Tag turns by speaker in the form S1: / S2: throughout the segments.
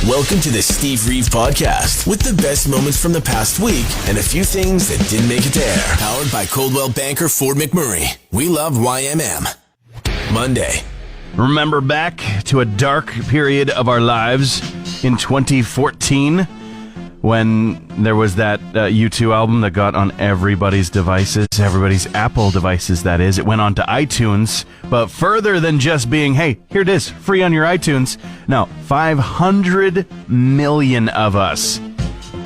S1: Welcome to the Steve Reeve Podcast with the best moments from the past week and a few things that didn't make it to air. Powered by Coldwell Banker Ford McMurray. We love YMM. Monday.
S2: Remember back to a dark period of our lives in 2014 when there was that U2 album that got on everybody's devices, everybody's Apple devices, that is. It went on to iTunes, but further than just being, hey, here it is, free on your iTunes. No, 500 million of us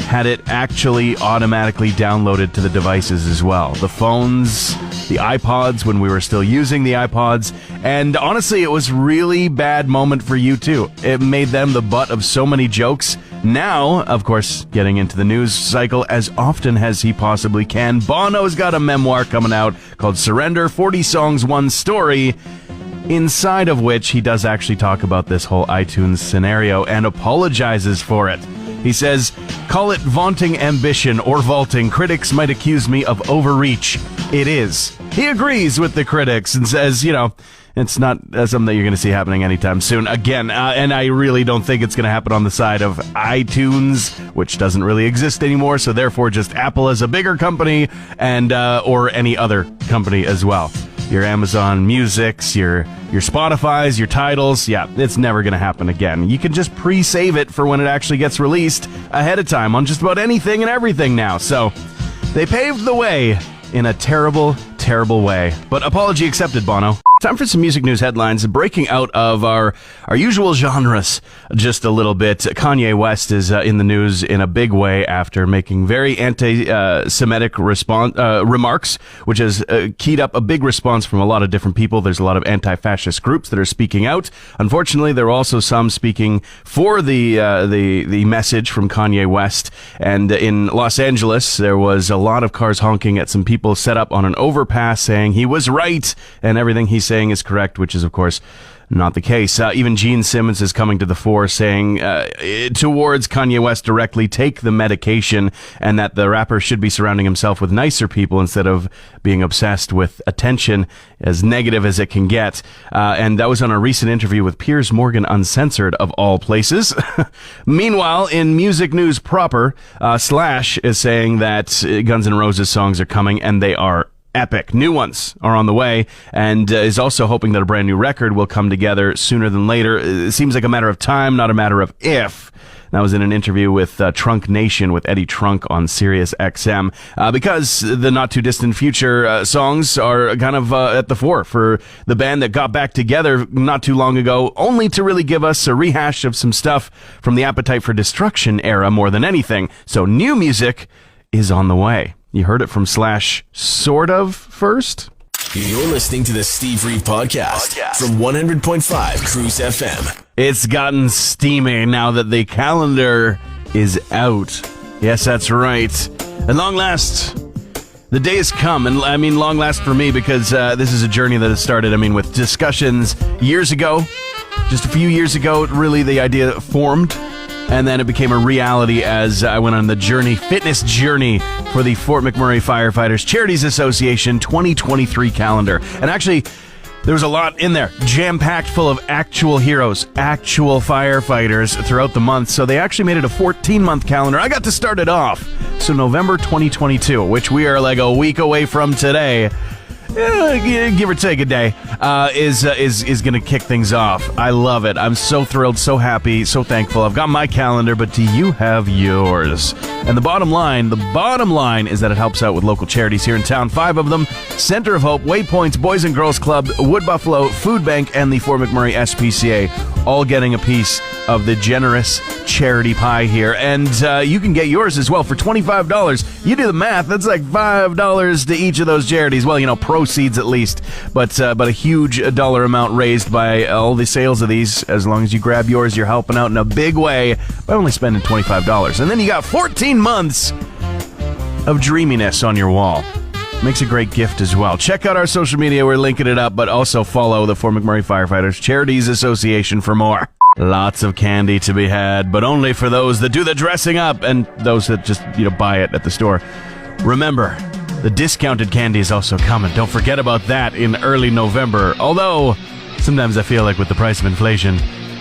S2: had it actually automatically downloaded to the devices as well. The phones, the iPods when we were still using the iPods, and honestly, it was really bad moment for U2. It made them the butt of so many jokes. Now, of course, getting into the news cycle as often as he possibly can, Bono's got a memoir coming out called Surrender, 40 Songs, One Story, inside of which he does actually talk about this whole iTunes scenario and apologizes for it. He says, call it vaunting ambition or vaulting. Critics might accuse me of overreach. It is. He agrees with the critics and says, it's not something that you're going to see happening anytime soon. Again, and I really don't think it's going to happen on the side of iTunes, which doesn't really exist anymore. So therefore, just Apple as a bigger company and or any other company as well. Your Amazon Musics, your Spotify's, your Tidals. Yeah, it's never going to happen again. You can just pre-save it for when it actually gets released ahead of time on just about anything and everything now. So they paved the way in a terrible, terrible way. But apology accepted, Bono. Time for some music news headlines, breaking out of our usual genres just a little bit. Kanye West is in the news in a big way after making very anti-Semitic remarks, which has keyed up a big response from a lot of different people. There's a lot of anti-fascist groups that are speaking out. Unfortunately, there are also some speaking for the message from Kanye West. And in Los Angeles, there was a lot of cars honking at some people set up on an overpass saying he was right and everything he's saying is correct, which is, of course, not the case. Even Gene Simmons is coming to the fore saying towards Kanye West directly, take the medication, and that the rapper should be surrounding himself with nicer people instead of being obsessed with attention, as negative as it can get. And that was on a recent interview with Piers Morgan Uncensored, of all places. Meanwhile, in music news proper, Slash is saying that Guns N' Roses songs are coming, and they are epic. New ones are on the way, and is also hoping that a brand new record will come together sooner than later. It seems like a matter of time, not a matter of if. That was in an interview with Trunk Nation with Eddie Trunk on Sirius XM, because the not too distant future songs are kind of at the fore for the band that got back together not too long ago, only to really give us a rehash of some stuff from the Appetite for Destruction era more than anything. So new music is on the way. You heard it from Slash sort of first.
S1: You're listening to the Steve Reeve Podcast from 100.5 Cruise FM.
S2: It's gotten steamy now that the calendar is out. Yes, that's right. At long last, the day has come. And I mean long last for me because this is a journey that has started, with discussions years ago. Just a few years ago, really the idea formed. And then it became a reality as I went on the fitness journey for the Fort McMurray Firefighters Charities Association 2023 calendar. And actually, there was a lot in there, jam-packed full of actual heroes, actual firefighters throughout the month. So they actually made it a 14-month calendar. I got to start it off. So November 2022, which we are like a week away from today, give or take a day, is going to kick things off. I love it. I'm so thrilled, so happy, so thankful. I've got my calendar, but do you have yours? And the bottom line is that it helps out with local charities here in town. 5 of them: Center of Hope, Waypoints, Boys and Girls Club, Wood Buffalo, Food Bank, and the Fort McMurray SPCA, all getting a piece of the generous charity pie here. And you can get yours as well for $25. You do the math, that's like $5 to each of those charities. Well, proceeds at least, but a huge dollar amount raised by all the sales of these. As long as you grab yours, you're helping out in a big way by only spending $25. And then you got 14 months of dreaminess on your wall. Makes a great gift as well. Check out our social media, we're linking it up, but also follow the Fort McMurray Firefighters Charities Association for more. Lots of candy to be had, but only for those that do the dressing up and those that just, buy it at the store. Remember, the discounted candy is also coming. Don't forget about that in early November. Although, sometimes I feel like with the price of inflation,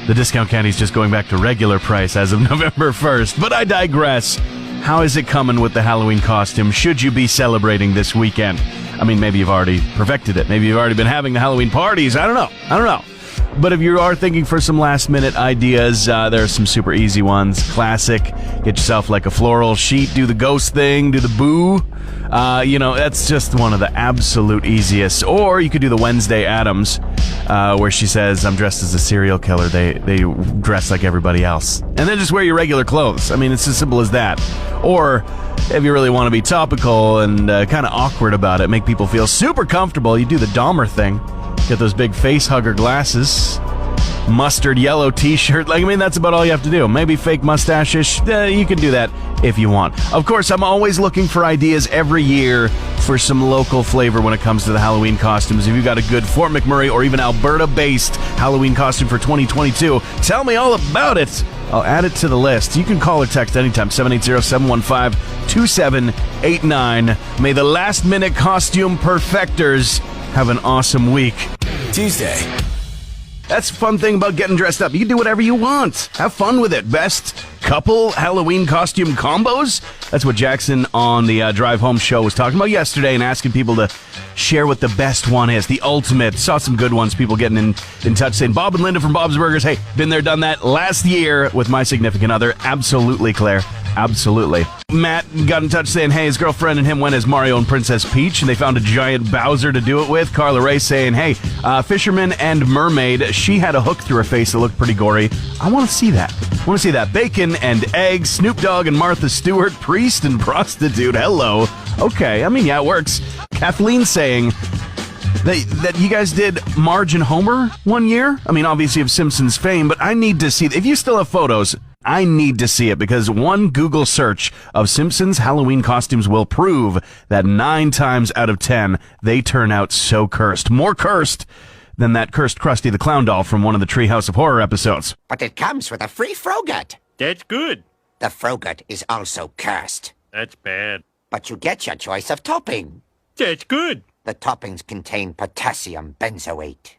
S2: the discount candy's just going back to regular price as of November 1st. But I digress. How is it coming with the Halloween costume? Should you be celebrating this weekend? I mean, maybe you've already perfected it. Maybe you've already been having the Halloween parties. I don't know. But if you are thinking for some last-minute ideas, there are some super easy ones. Classic. Get yourself like a floral sheet. Do the ghost thing. Do the boo. That's just one of the absolute easiest. Or you could do the Wednesday Addams, where she says, I'm dressed as a serial killer. They dress like everybody else. And then just wear your regular clothes. I mean, it's as simple as that. Or if you really want to be topical and kind of awkward about it, make people feel super comfortable, you do the Dahmer thing. Get those big face hugger glasses, mustard yellow t-shirt. That's about all you have to do. Maybe fake mustache-ish. You can do that if you want. Of course, I'm always looking for ideas every year for some local flavor when it comes to the Halloween costumes. If you've got a good Fort McMurray or even Alberta-based Halloween costume for 2022, tell me all about it. I'll add it to the list. You can call or text anytime, 780-715-2789. May the last-minute costume perfecters have an awesome week.
S1: Tuesday.
S2: That's the fun thing about getting dressed up. You can do whatever you want. Have fun with it. Best couple Halloween costume combos? That's what Jackson on the Drive Home show was talking about yesterday and asking people to share what the best one is. The ultimate. Saw some good ones. People getting in touch saying, Bob and Linda from Bob's Burgers. Hey, been there, done that last year with my significant other. Absolutely, Claire. Absolutely. Matt got in touch saying, hey, his girlfriend and him went as Mario and Princess Peach, and they found a giant Bowser to do it with. Carla Ray saying, hey, Fisherman and Mermaid, she had a hook through her face that looked pretty gory. I want to see that. Bacon and eggs, Snoop Dogg and Martha Stewart, priest and prostitute. Hello. Okay, it works. Kathleen saying that you guys did Marge and Homer one year. Obviously of Simpsons fame, but I need to see, if you still have photos, I need to see it, because one Google search of Simpsons Halloween costumes will prove that 9 times out of 10, they turn out so cursed. More cursed than that cursed Krusty the Clown doll from one of the Treehouse of Horror episodes.
S3: But it comes with a free Frogut.
S4: That's good.
S3: The Frogut is also cursed.
S4: That's bad.
S3: But you get your choice of topping.
S4: That's good.
S3: The toppings contain potassium benzoate.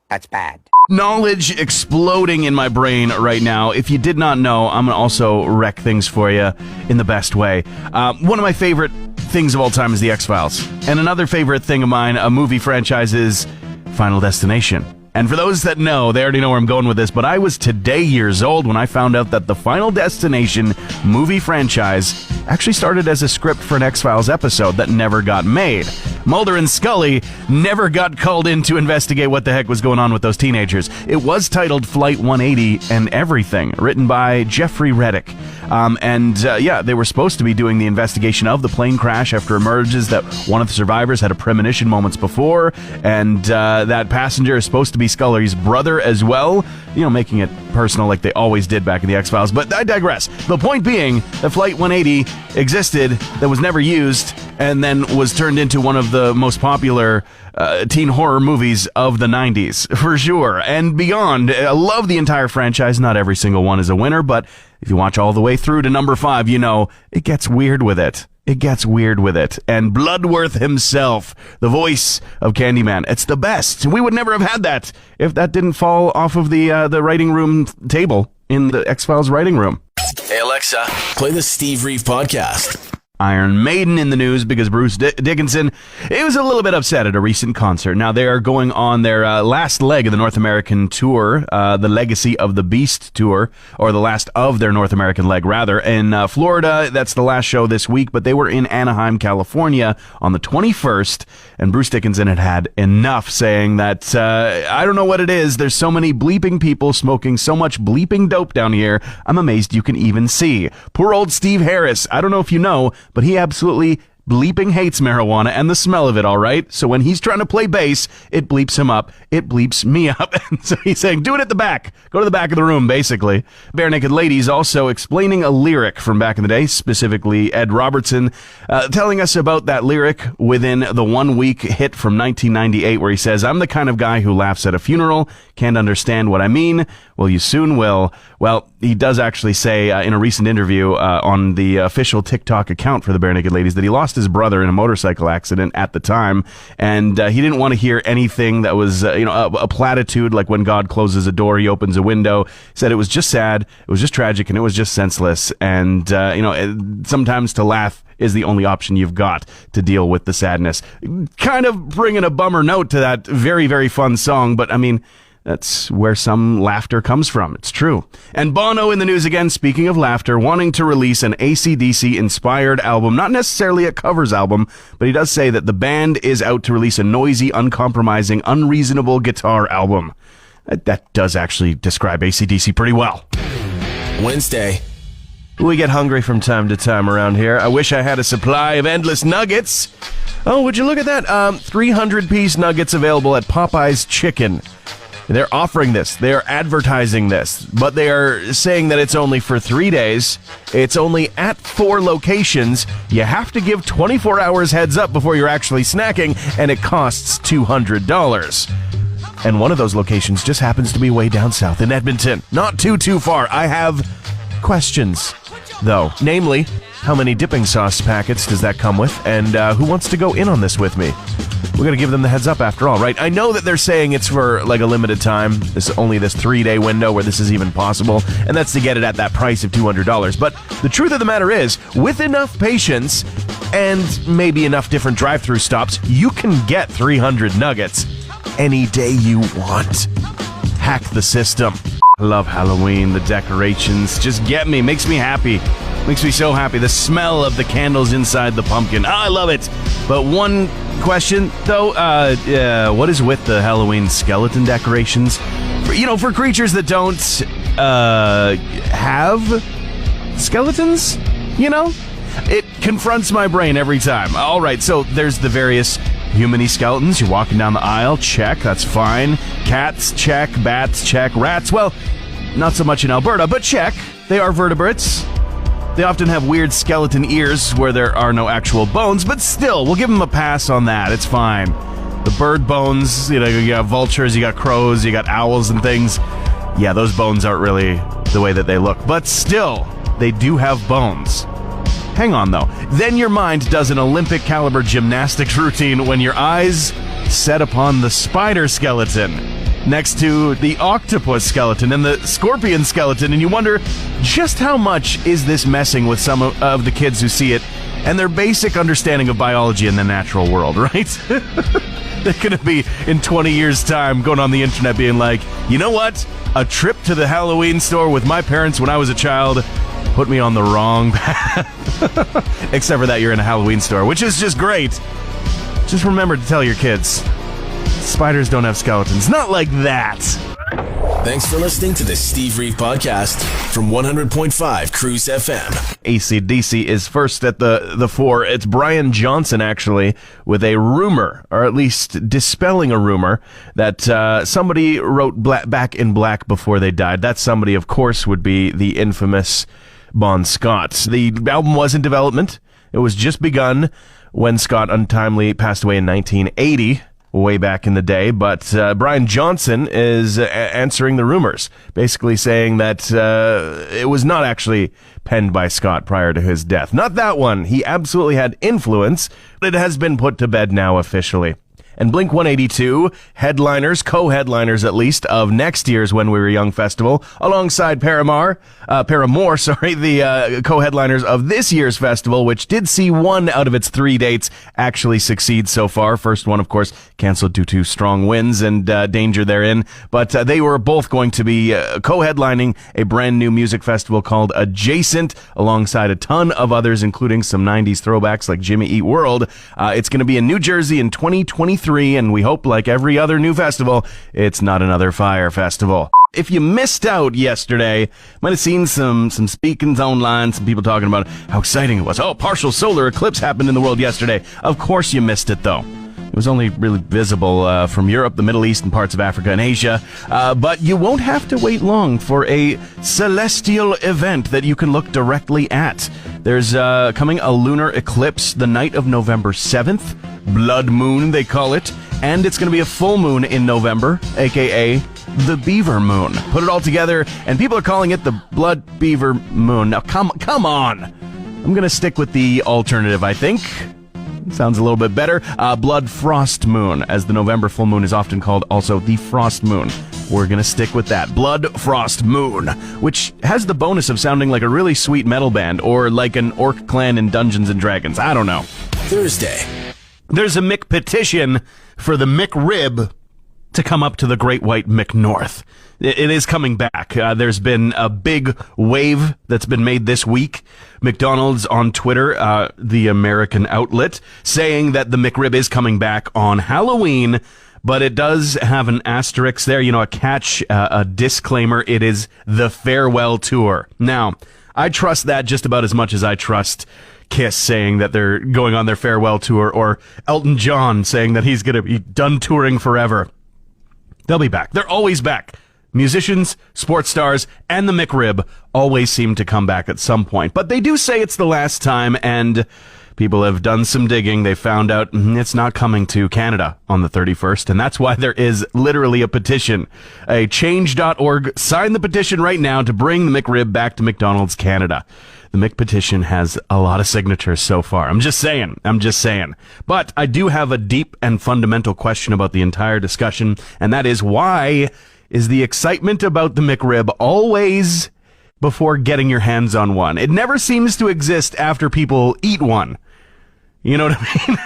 S3: That's bad.
S2: Knowledge exploding in my brain right now. If you did not know, I'm going to also wreck things for you in the best way. One of my favorite things of all time is The X-Files. And another favorite thing of mine, a movie franchise, is Final Destination. And for those that know, they already know where I'm going with this, but I was today years old when I found out that the Final Destination movie franchise actually started as a script for an X-Files episode that never got made. Mulder and Scully never got called in to investigate what the heck was going on with those teenagers. It was titled Flight 180 and Everything, written by Jeffrey Reddick. They were supposed to be doing the investigation of the plane crash after it emerges that one of the survivors had a premonition moments before, and that passenger is supposed to be Scully's brother as well, making it personal like they always did back in the X-Files. But I digress. The point being that Flight 180 existed, that was never used, and then was turned into one of the most popular teen horror movies of the 90s, for sure, and beyond. I love the entire franchise. Not every single one is a winner, but if you watch all the way through to number 5, it gets weird with it. And Bloodworth himself, the voice of Candyman, it's the best. We would never have had that if that didn't fall off of the writing room table in the X-Files writing room.
S1: Hey Alexa, play the Steve Reeve podcast.
S2: Iron Maiden in the news because Bruce Dickinson was a little bit upset at a recent concert. Now, they are going on their last leg of the North American tour, the Legacy of the Beast tour, or the last of their North American leg, rather, in Florida. That's the last show this week, but they were in Anaheim, California on the 21st, and Bruce Dickinson had enough, saying that, I don't know what it is, there's so many bleeping people smoking so much bleeping dope down here, I'm amazed you can even see. Poor old Steve Harris, I don't know if you know, but he absolutely bleeping hates marijuana and the smell of it, all right? So when he's trying to play bass, it bleeps him up. It bleeps me up. And so he's saying, do it at the back. Go to the back of the room, basically. Bare Naked Ladies also explaining a lyric from back in the day, specifically Ed Robertson, telling us about that lyric within the 1 week hit from 1998 where he says, I'm the kind of guy who laughs at a funeral, can't understand what I mean. Well, you soon will. Well, he does actually say in a recent interview on the official TikTok account for the Bare Naked Ladies that he lost his his brother in a motorcycle accident at the time, and he didn't want to hear anything that was, a platitude, like when God closes a door, he opens a window. He said it was just sad, it was just tragic, and it was just senseless, and, sometimes to laugh is the only option you've got to deal with the sadness. Kind of bringing a bummer note to that very, very fun song, but I mean, that's where some laughter comes from. It's true. And Bono in the news again, speaking of laughter, wanting to release an AC/DC-inspired album. Not necessarily a covers album, but he does say that the band is out to release a noisy, uncompromising, unreasonable guitar album. That does actually describe AC/DC pretty well.
S1: Wednesday.
S5: We get hungry from time to time around here. I wish I had a supply of endless nuggets. Oh, would you look at that? 300-piece nuggets available at Popeye's Chicken. They're offering this. They are advertising this, but they are saying that it's only for 3 days. It's only at 4 locations. You have to give 24 hours heads up before you're actually snacking, and it costs $200. And one of those locations just happens to be way down south in Edmonton. Not too far. I have questions, though. Namely, how many dipping sauce packets does that come with? And who wants to go in on this with me? We're going to give them the heads up after all, right? I know that they're saying it's for like a limited time. This 3-day window where this is even possible. And that's to get it at that price of $200. But the truth of the matter is, with enough patience and maybe enough different drive-through stops, you can get 300 nuggets any day you want. Hack the system. I love Halloween, the decorations. Just get me. Makes me happy. Makes me so happy. The smell of the candles inside the pumpkin. I love it. But one question, though, what is with the Halloween skeleton decorations? For creatures that don't have skeletons, It confronts my brain every time. All right, so there's the various human-y skeletons. You're walking down the aisle. Check, that's fine. Cats, check. Bats, check. Rats, well, not so much in Alberta, but check. They are vertebrates. They often have weird skeleton ears where there are no actual bones, but still, we'll give them a pass on that. It's fine. The bird bones, you got vultures, you got crows, you got owls and things. Yeah, those bones aren't really the way that they look, but still, they do have bones. Hang on, though. Then your mind does an Olympic-caliber gymnastics routine when your eyes set upon the spider skeleton next to the octopus skeleton and the scorpion skeleton, and you wonder, just how much is this messing with some of the kids who see it and their basic understanding of biology in the natural world, right? They're going to be, in 20 years' time, going on the internet being like, you know what? A trip to the Halloween store with my parents when I was a child put me on the wrong path. Except for that you're in a Halloween store, which is just great. Just remember to tell your kids, spiders don't have skeletons. Not like that.
S1: Thanks for listening to the Steve Reeve Podcast from 100.5 Cruise FM.
S5: AC/DC is first at the 4. It's Brian Johnson, actually, with a rumor, or at least dispelling a rumor, that somebody wrote Back in Black before they died. That somebody, of course, would be the infamous Bon Scott. The album was in development. It was just begun when Scott untimely passed away in 1980. Way back in the day, but Brian Johnson is answering the rumors, basically saying that it was not actually penned by Scott prior to his death. Not that one. He absolutely had influence, but it has been put to bed now officially. And Blink-182, headliners, co-headliners at least, of next year's When We Were Young festival, alongside Paramore, the co-headliners of this year's festival, which did see one out of its 3 dates actually succeed so far. First one, of course, canceled due to strong winds and danger therein. But they were both going to be co-headlining a brand new music festival called Adjacent, alongside a ton of others, including some 90s throwbacks like Jimmy Eat World. It's going to be in New Jersey in 2023. And we hope, like every other new festival, it's not another fire festival. If you missed out yesterday, might have seen some speakings online, some people talking about how exciting it was. Oh, partial solar eclipse happened in the world yesterday. Of course you missed it, though. It was only really visible from Europe, the Middle East, and parts of Africa and Asia. But you won't have to wait long for a celestial event that you can look directly at. There's coming a lunar eclipse the night of November 7th. Blood moon, they call it. And it's going to be a full moon in November, a.k.a. the Beaver Moon. Put it all together, and people are calling it the Blood Beaver Moon. Now, come on. I'm going to stick with the alternative, I think.
S2: Sounds a little bit better. Blood Frost Moon, as the November full moon is often called also the Frost Moon. We're going to stick with that. Blood Frost Moon, which has the bonus of sounding like a really sweet metal band or like an orc clan in Dungeons & Dragons. I don't know.
S1: Thursday.
S2: There's a McPetition for the McRib to come up to the Great White McNorth. It is coming back. There's been a big wave that's been made this week. McDonald's on Twitter, the American outlet, saying that the McRib is coming back on Halloween, but it does have an asterisk there, a catch, a disclaimer. It is the farewell tour. Now, I trust that just about as much as I trust Kiss saying that they're going on their farewell tour, or Elton John saying that he's going to be done touring forever. They'll be back. They're always back. Musicians, sports stars, and the McRib always seem to come back at some point. But they do say it's the last time, and people have done some digging. They found out it's not coming to Canada on the 31st, and that's why there is literally a petition. A change.org. Sign the petition right now to bring the McRib back to McDonald's Canada. The McPetition has a lot of signatures so far. I'm just saying. But I do have a deep and fundamental question about the entire discussion, and that is, why is the excitement about the McRib always before getting your hands on one? It never seems to exist after people eat one. You know what I mean?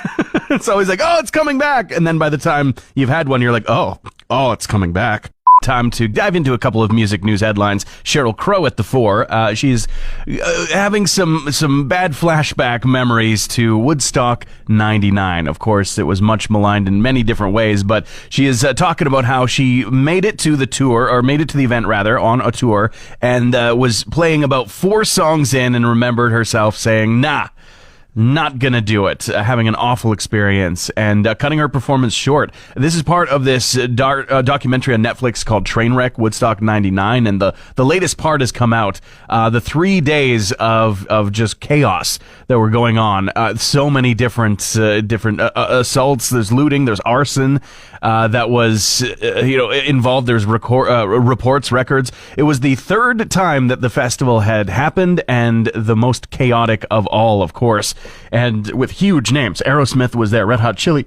S2: It's always like, oh, it's coming back. And then by the time you've had one, you're like, oh, it's coming back. Time to dive into a couple of music news headlines. Sheryl Crow at the 4. She's having some bad flashback memories to Woodstock 99. Of course, it was much maligned in many different ways, but she is talking about how she made it to the tour, or made it to the event rather, on a tour, and was playing about 4 songs in and remembered herself saying, nah, not gonna do it, having an awful experience, and cutting her performance short. This is part of this documentary on Netflix called Trainwreck Woodstock 99, and the latest part has come out. The 3 days of just chaos that were going on. So many different assaults. There's looting. There's arson that was involved. There's records. It was the 3rd time that the festival had happened, and the most chaotic of all, of course. And with huge names. Aerosmith was there. Red Hot Chili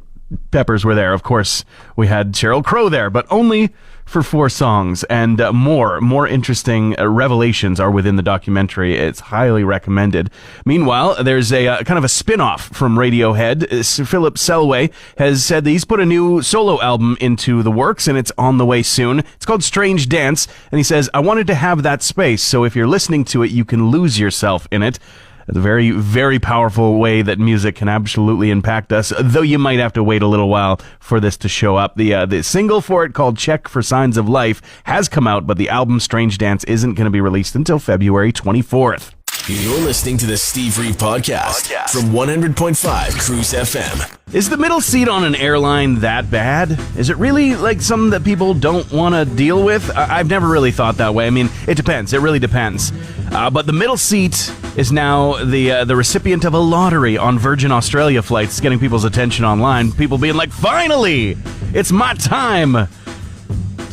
S2: Peppers were there. Of course, we had Sheryl Crow there, but only for 4 songs. And more interesting revelations are within the documentary. It's highly recommended. Meanwhile, there's a kind of a spin-off from Radiohead. Philip Selway has said that he's put a new solo album into the works, and it's on the way soon. It's called Strange Dance, and he says, I wanted to have that space, so if you're listening to it, you can lose yourself in it. It's a very, very powerful way that music can absolutely impact us, though you might have to wait a little while for this to show up. The single for it, called Check for Signs of Life, has come out, but the album Strange Dance isn't going to be released until February 24th.
S1: You're listening to the Steve Reeve Podcast from 100.5 Cruise FM.
S2: Is the middle seat on an airline that bad? Is it really like something that people don't want to deal with? I've never really thought that way. I mean, it depends. It really depends. But the middle seat is now the recipient of a lottery on Virgin Australia flights, getting people's attention online. People being like, finally, it's my time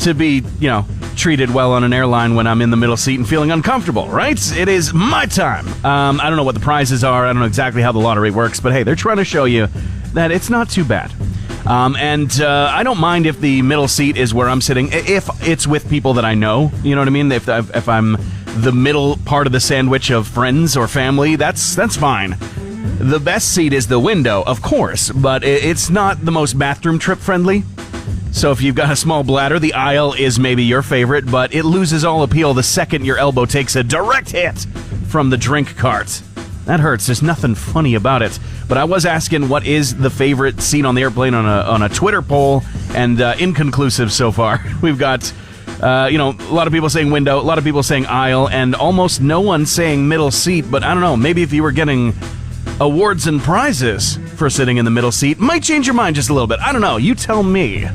S2: to be, treated well on an airline when I'm in the middle seat and feeling uncomfortable, right? It is my time. I don't know what the prizes are. I don't know exactly how the lottery works, but hey, they're trying to show you that it's not too bad. And I don't mind if the middle seat is where I'm sitting, if it's with people that I know, you know what I mean? If I'm the middle part of the sandwich of friends or family, that's fine. The best seat is the window, of course, but it's not the most bathroom trip friendly. So if you've got a small bladder, the aisle is maybe your favorite, but it loses all appeal the second your elbow takes a direct hit from the drink cart. That hurts. There's nothing funny about it. But I was asking what is the favorite seat on the airplane on a Twitter poll, and inconclusive so far. We've got a lot of people saying window, a lot of people saying aisle, and almost no one saying middle seat. But I don't know, maybe if you were getting awards and prizes for sitting in the middle seat, might change your mind just a little bit. I don't know. You tell me.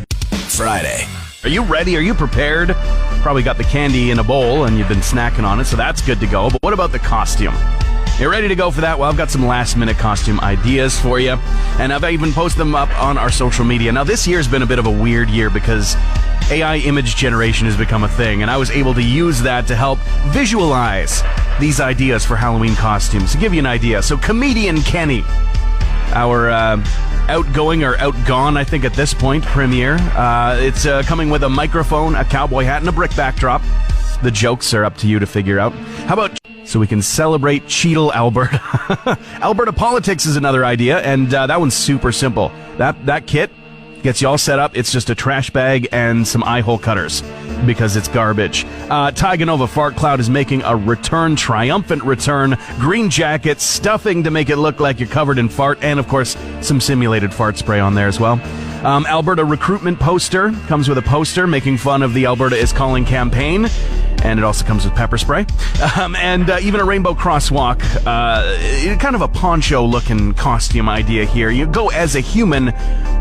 S1: Friday.
S2: Are you ready? Are you prepared? Probably got the candy in a bowl and you've been snacking on it, so that's good to go. But what about the costume? You ready to go for that? Well, I've got some last-minute costume ideas for you, and I've even posted them up on our social media. Now, this year's been a bit of a weird year because AI image generation has become a thing, and I was able to use that to help visualize these ideas for Halloween costumes. To give you an idea, so comedian Kenny our outgoing or outgone, I think at this point, premiere. It's coming with a microphone, a cowboy hat, and a brick backdrop. The jokes are up to you to figure out. How about so we can celebrate Cheadle, Alberta? Alberta politics is another idea, and that one's super simple. That kit gets you all set up. It's just a trash bag and some eye hole cutters because it's garbage. Tiganova Fart Cloud is making a return, triumphant return. Green jacket, stuffing to make it look like you're covered in fart, and of course, some simulated fart spray on there as well. Alberta recruitment poster comes with a poster making fun of the Alberta is Calling campaign. And it also comes with pepper spray. And even a rainbow crosswalk. Kind of a poncho-looking costume idea here. You go as a human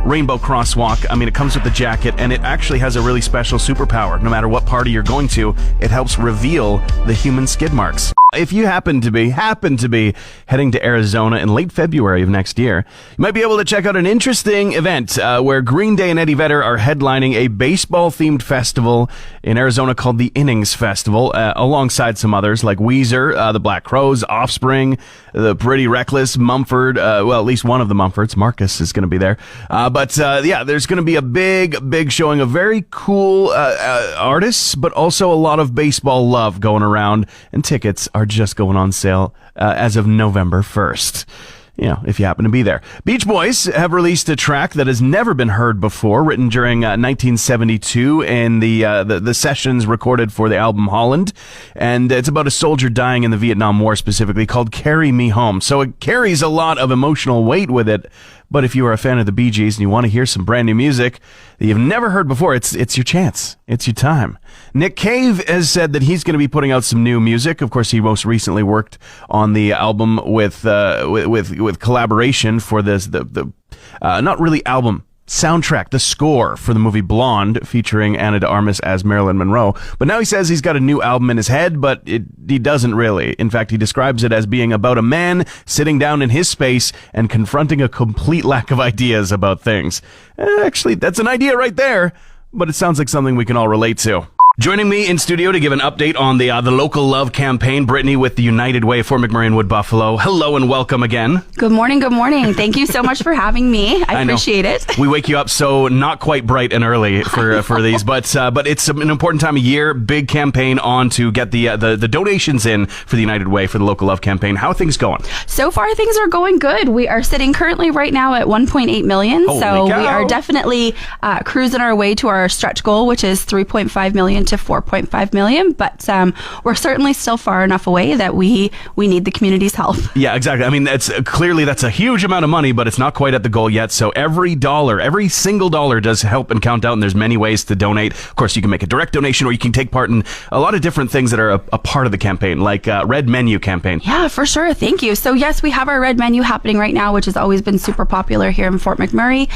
S2: rainbow crosswalk. I mean, it comes with the jacket, and it actually has a really special superpower. No matter what party you're going to, it helps reveal the human skid marks. If you happen to be heading to Arizona in late February of next year, you might be able to check out an interesting event where Green Day and Eddie Vedder are headlining a baseball-themed festival in Arizona called the Innings Festival, alongside some others like Weezer, the Black Crowes, Offspring, the Pretty Reckless, Mumford, well, at least one of the Mumfords, Marcus, is going to be there. But there's going to be a big showing of very cool artists, but also a lot of baseball love going around, and tickets are just going on sale as of November 1st. You know, if you happen to be there. Beach Boys have released a track that has never been heard before, written during 1972 in the sessions recorded for the album Holland. And it's about a soldier dying in the Vietnam War, specifically, called Carry Me Home. So it carries a lot of emotional weight with it. But if you are a fan of the Bee Gees and you want to hear some brand new music that you've never heard before, it's your chance. It's your time. Nick Cave has said that he's going to be putting out some new music. Of course, he most recently worked on the album with collaboration for the not really album, soundtrack, the score for the movie Blonde, featuring Ana de Armas as Marilyn Monroe. But now he says he's got a new album in his head, but he doesn't really. In fact, he describes it as being about a man sitting down in his space and confronting a complete lack of ideas about things. Actually, that's an idea right there, but it sounds like something we can all relate to. Joining me in studio to give an update on the local love campaign, Brittany with the United Way for McMurray and Wood Buffalo. Hello and welcome again.
S6: Good morning. Thank you so much for having me. I appreciate it.
S2: We wake you up so not quite bright and early for these, but it's an important time of year. Big campaign on to get the donations in for the United Way for the local love campaign. How are things going?
S6: So far, things are going good. We are sitting currently right now at 1.8 million.
S2: Holy
S6: so
S2: cow.
S6: We are definitely cruising our way to our stretch goal, which is 3.5 million to 4.5 million. But we're certainly still far enough away that we need the community's help.
S2: Yeah, exactly. I mean, that's a huge amount of money, but it's not quite at the goal yet. So every single dollar does help and count out, and there's many ways to donate. Of course, you can make a direct donation, or you can take part in a lot of different things that are a part of the campaign, like Red Menu campaign.
S6: Yeah, for sure. Thank you. So yes, we have our Red Menu happening right now, which has always been super popular here in Fort McMurray.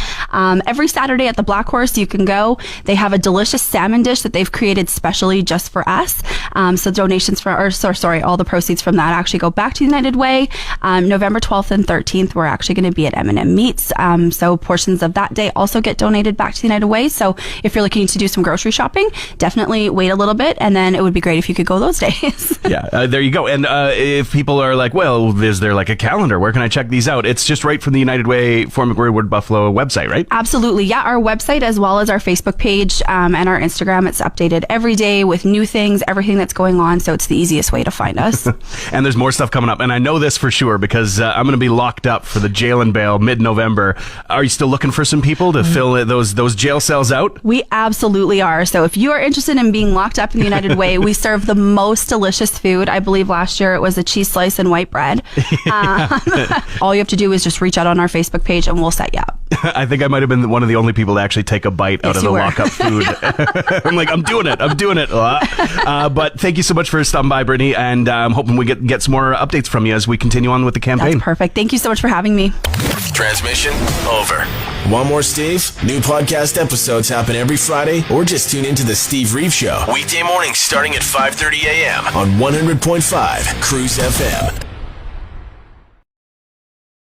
S6: Every Saturday at the Black Horse, you can go. They have a delicious salmon dish that they've created specially just for us. So donations all the proceeds from that actually go back to United Way. November 12th and 13th, we're actually going to be at M&M Meats. So portions of that day also get donated back to United Way. So if you're looking to do some grocery shopping, definitely wait a little bit, and then it would be great if you could go those days.
S2: Yeah, there you go. And if people are like, well, is there like a calendar? Where can I check these out? It's just right from the United Way for McMurray Wood Buffalo website, right?
S6: Absolutely. Yeah, our website as well as our Facebook page and our Instagram. It's updated every day with new things, everything that's going on. So it's the easiest way to find us.
S2: And there's more stuff coming up. And I know this for sure because I'm going to be locked up for the jail and bail mid-November. Are you still looking for some people to fill those jail cells out?
S6: We absolutely are. So if you are interested in being locked up in the United Way, we serve the most delicious food. I believe last year it was a cheese slice and white bread. All you have to do is just reach out on our Facebook page and we'll set you up.
S2: I think I might have been one of the only people to actually take a bite out of the lockup food. I'm like, I'm doing it. But thank you so much for stopping by, Brittany, and I'm hoping we get some more updates from you as we continue on with the campaign.
S6: That's perfect. Thank you so much for having me.
S1: Transmission over. Want more Steve? New podcast episodes happen every Friday, or just tune into the Steve Reeve Show. Weekday mornings starting at 5:30 a.m. on 100.5 Cruise FM.